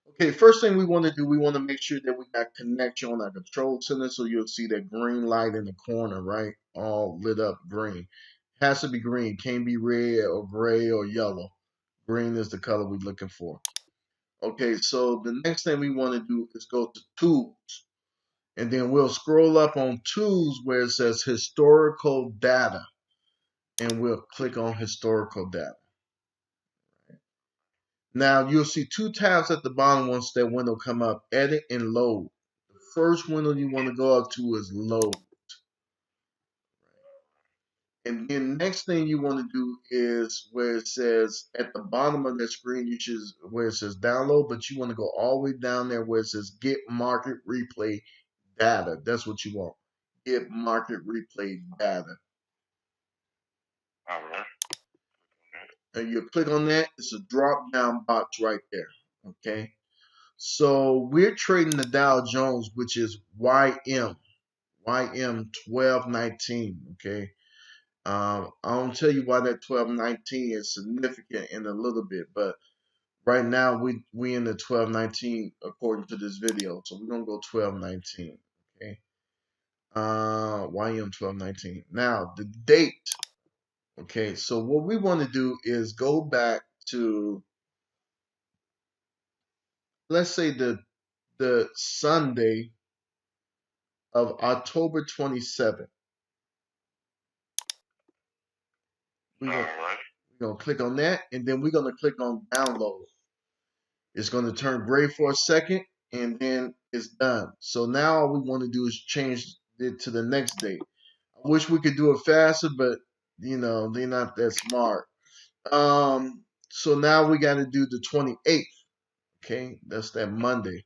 Okay, first thing we want to do, we want to make sure that we got connection on our control center. So you'll see that green light in the corner, right? All lit up green. Has to be green. Can't be red or gray or yellow. Green is the color we're looking for. Okay, so the next thing we want to do is go to tools. And then we'll scroll up on tools where it says historical data. And we'll click on historical data. Now you'll see two tabs at the bottom once that window come up, edit and load. The first window you want to go up to is load. And then next thing you want to do is where it says at the bottom of that screen, you should where it says download, but you want to go all the way down there where it says get market replay data. That's what you want. Get market replay data. All right. And you click on that, it's a drop down box right there. Okay. So we're trading the Dow Jones, which is YM 1219. Okay. I'll tell you why that 1219 is significant in a little bit, but right now we in the 1219 according to this video. So we're gonna go 1219. Okay. YM 1219. Now the date. Okay, so what we want to do is go back to, let's say, the Sunday of October 27th. We're gonna click on that, and then we're gonna click on download. It's gonna turn gray for a second, and then it's done. So now all we want to do is change it to the next date. I wish we could do it faster, but they're not that smart. So now we got to do the 28th. Okay, that's that Monday.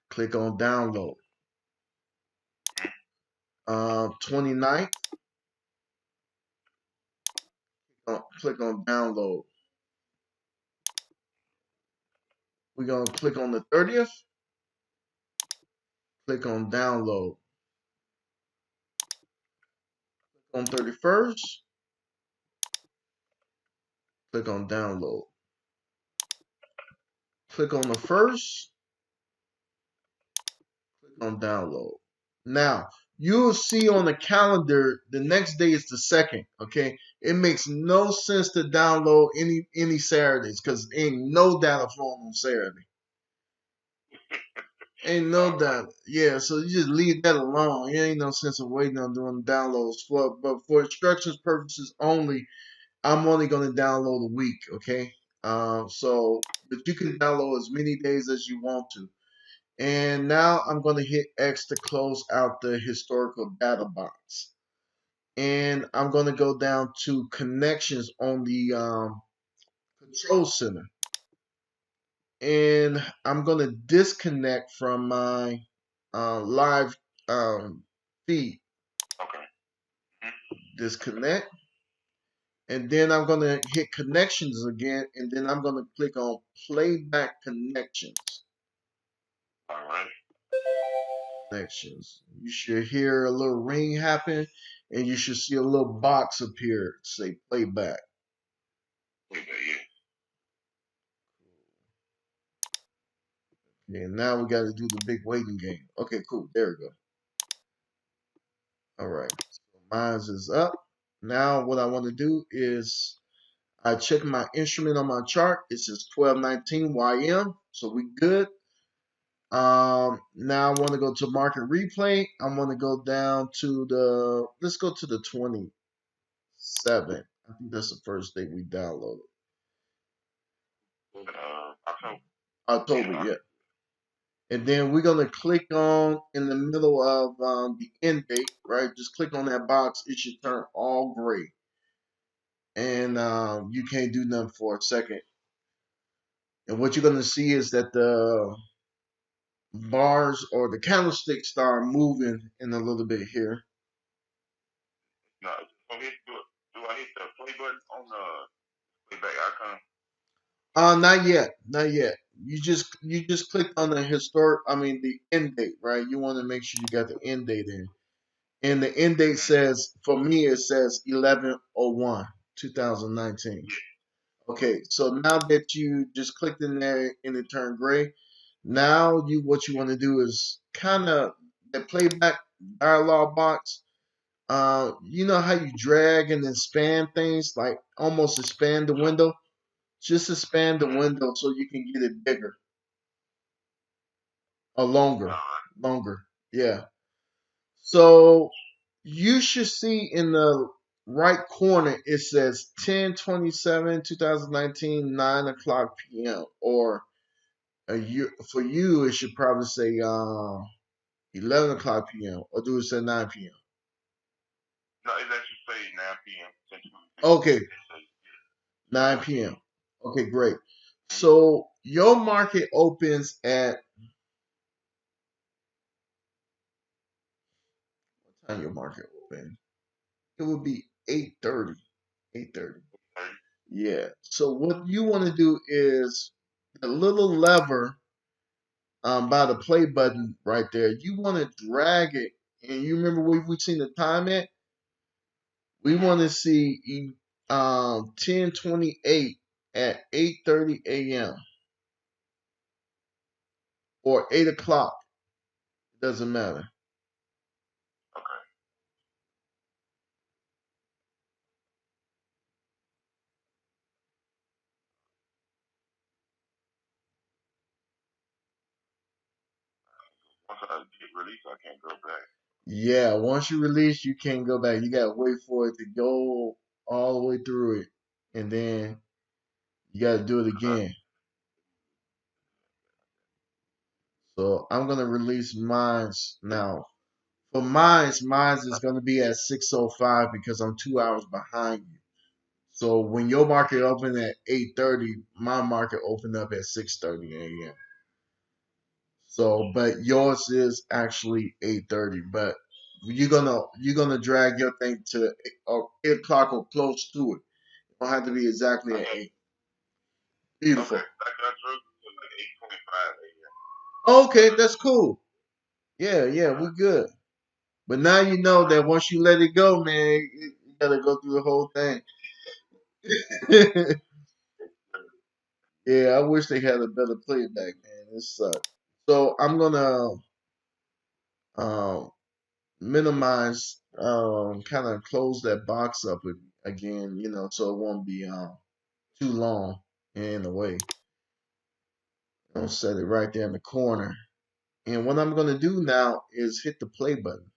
Click on download. 29th. Click on download. We're gonna click on the 30th. Click on download. Click on 31st. Click on download. Click on the first. Click on download. Now you'll see on the calendar the next day is the 2nd. Okay, it makes no sense to download any Saturdays because ain't no data flowing on Saturday. Ain't no doubt. Yeah, so you just leave that alone. It ain't no sense of waiting on doing downloads. But for instructions purposes only, I'm only going to download a week, okay? But you can download as many days as you want to. And now I'm going to hit X to close out the historical data box. And I'm going to go down to connections on the control center. And I'm going to disconnect from my live feed. Okay. Disconnect. And then I'm going to hit connections again. And then I'm going to click on playback connections. All right. Connections. You should hear a little ring happen. And you should see a little box appear. Say playback. Yeah. And now we got to do the big waiting game. Okay, cool. There we go. All right. So mine is up. Now what I want to do is I check my instrument on my chart. It says 1219 YM. So we good. Now I want to go to market replay. I want to go down to let's go to the 27th. I think that's the first day we downloaded. October, yeah. And then we're going to click on in the middle of the end date, right? Just click on that box. It should turn all gray. And you can't do nothing for a second. And what you're going to see is that the bars or the candlesticks start moving in a little bit here. No, do I hit the play button on the playback icon? Not yet, not yet. You just clicked on the end date, right? You want to make sure you got the end date in. And the end date says, for me, it says 11/01, 2019. Okay, so now that you just clicked in there and it turned gray, Now what you want to do is kind of the playback dialog box. You know how you drag and then span things, like almost expand the window. Just expand the window so you can get it bigger or longer, longer. Yeah. So you should see in the right corner it says 10/27, 2019, 9 o'clock p.m. Or a year for you it should probably say 11 o'clock p.m. or do it say 9 p.m. No, it actually say 9 p.m. Central. Okay, It say 9 p.m. Okay, great. So your market opens at what time your market open? It would be 8:30. 8:30. Yeah. So what you want to do is the little lever by the play button right there. You want to drag it, and you remember where we seen the time at? We want to see 10:28 at 8:30 a.m. or 8 o'clock. Doesn't matter. Okay. Once I get released, I can't go back. Yeah, once you release, you can't go back. You gotta wait for it to go all the way through it, and then you gotta do it again. So I'm gonna release mines now. For mines is gonna be at 6:05 because I'm 2 hours behind you. So when your market opened at 8:30, my market opened up at 6:30 a.m. So, but yours is actually 8:30. But you're gonna drag your thing to 8 o'clock or close to it. It don't have to be exactly at 8. Beautiful. Okay. I got drove to like 8:25 a.m. Okay, that's cool. Yeah, yeah, we're good. But now you know that once you let it go, man, you gotta go through the whole thing. Yeah, I wish they had a better playback, man. It sucks. So I'm gonna um, minimize, kind of close that box up again, so it won't be too long in the way. I'll set it right there in the corner. And what I'm gonna do now is hit the play button.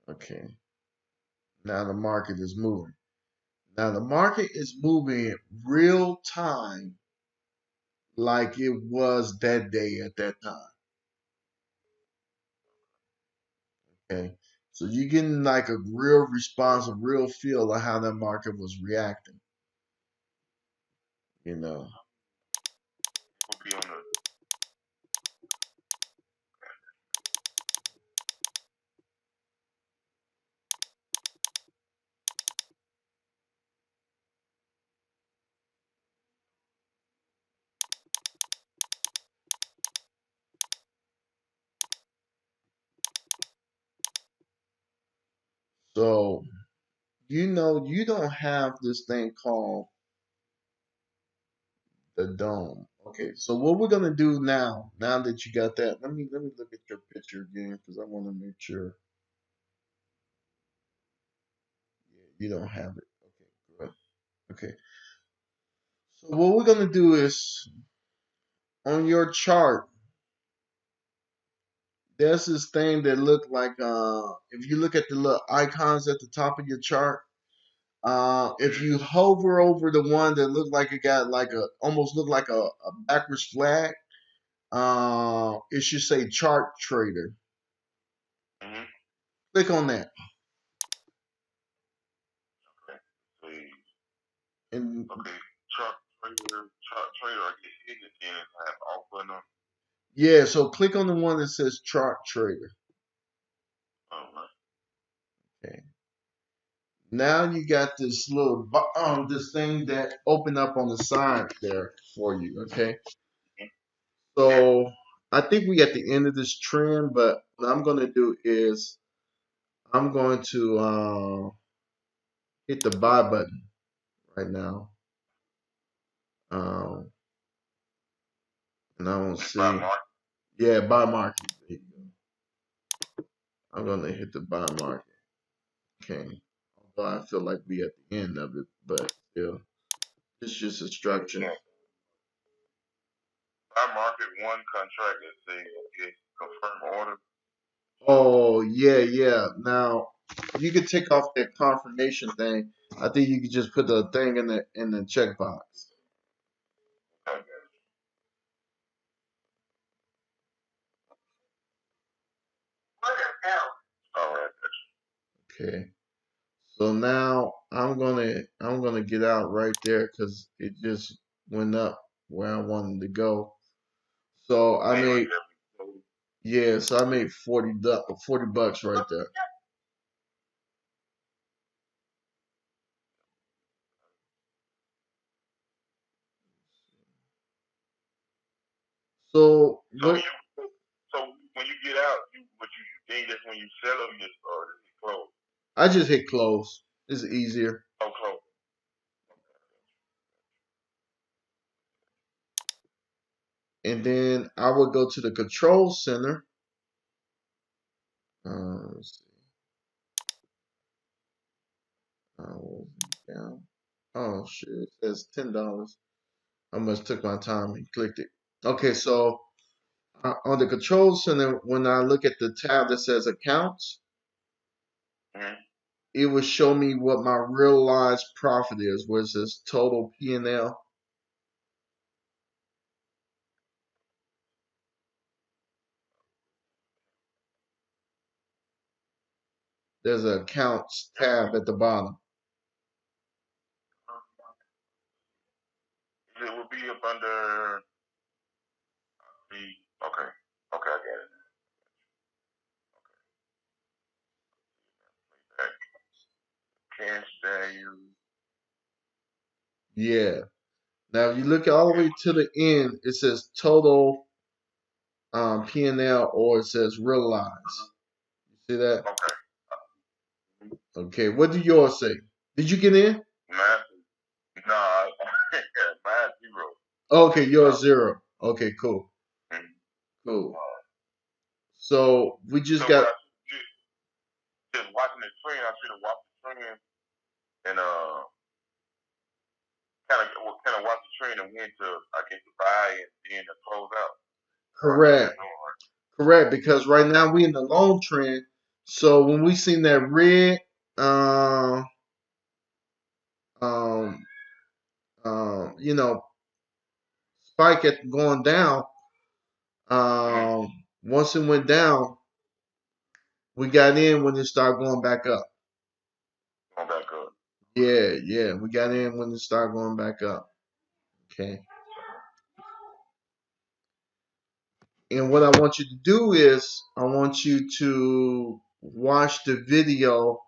Okay. Now the market is moving. Now the market is moving real time like it was that day at that time. Okay. So you're getting like a real response, a real feel of how that market was reacting, you know. We'll be on the. So you don't have this thing called the dome. Okay, so what we're gonna do now that you got that, let me look at your picture again because I want to make sure you don't have it. Okay, good. Okay, so what we're gonna do is on your chart, there's this thing that look like if you look at the little icons at the top of your chart, if you hover over the one that looked like it got like a almost looked like a backwards flag, it should say chart trader. Mm-hmm. Click on that. Okay. See. And Okay. Truck trader. I get hit and then I have off button on. yeah, so click on the one that says chart trader. Oh, right. Okay. Now you got this little this thing that opened up on the side there for you. Okay. So I think we at the end of this trend, but what I'm gonna do is I'm going to hit the buy button right now. And I don't see. Buy market. Yeah, buy market. There you go. I'm gonna hit the buy market. Okay. Although I feel like we at the end of it, but still, it's just instruction. Yeah. Buy market one contract that says okay, confirm order. Oh yeah. Now you could take off that confirmation thing. I think you could just put the thing in the checkbox. Okay. What the hell? All right. Okay. So now I'm gonna get out right there because it just went up where I wanted to go. So I made so I made 40 bucks right there. So So what so when you get out, what you think that's when you sell them, just or does it close? I just hit close. It's easier. Oh, close. And then I would go to the control center. Let's see. Down. Oh shit! It says $10. I must took my time and clicked it. Okay, so on the control center, when I look at the tab that says accounts, Mm-hmm. it will show me what my realized profit is, where it says total P&L. There's an accounts tab at the bottom. It will be up under the okay. Okay, I got it. Cash value. Yeah. Now, if you look all the way to the end, it says total P&L or it says realize. You see that? Okay. Okay. What do yours say? Did you get in? Mine, nah, mine zero. Okay, yours zero. Okay, cool. Mm-hmm. Cool. So we just So got just watching the trend, I should have watched the trend and kind of watch the trend and when to I guess to buy and then to close out. correct. Correct, because right now we in the long trend. So when we seen that red uh, um you know, spike at going down, once it went down, we got in when it started going back up. Going back up. Yeah, we got in when it started going back up. Okay. And what I want you to do is I want you to watch the video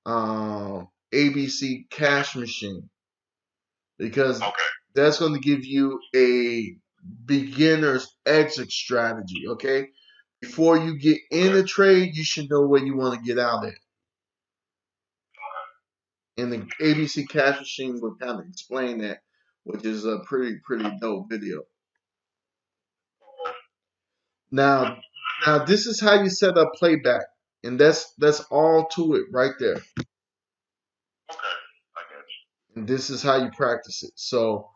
ABC Cash Machine because that's going to give you a beginner's exit strategy. Okay. Before you get in a trade, you should know where you want to get out at. And the ABC Cash Machine will kind of explain that, which is a pretty dope video. Now, this is how you set up playback, and that's all to it right there. Okay, I got you. And this is how you practice it. So,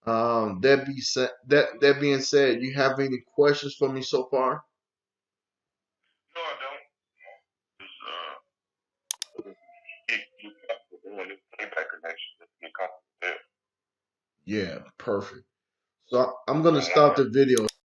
that being said, you have any questions for me so far? No, I don't. Get comfortable doing this playback connection. Just get comfortable there. Yeah, perfect. So I'm gonna stop the video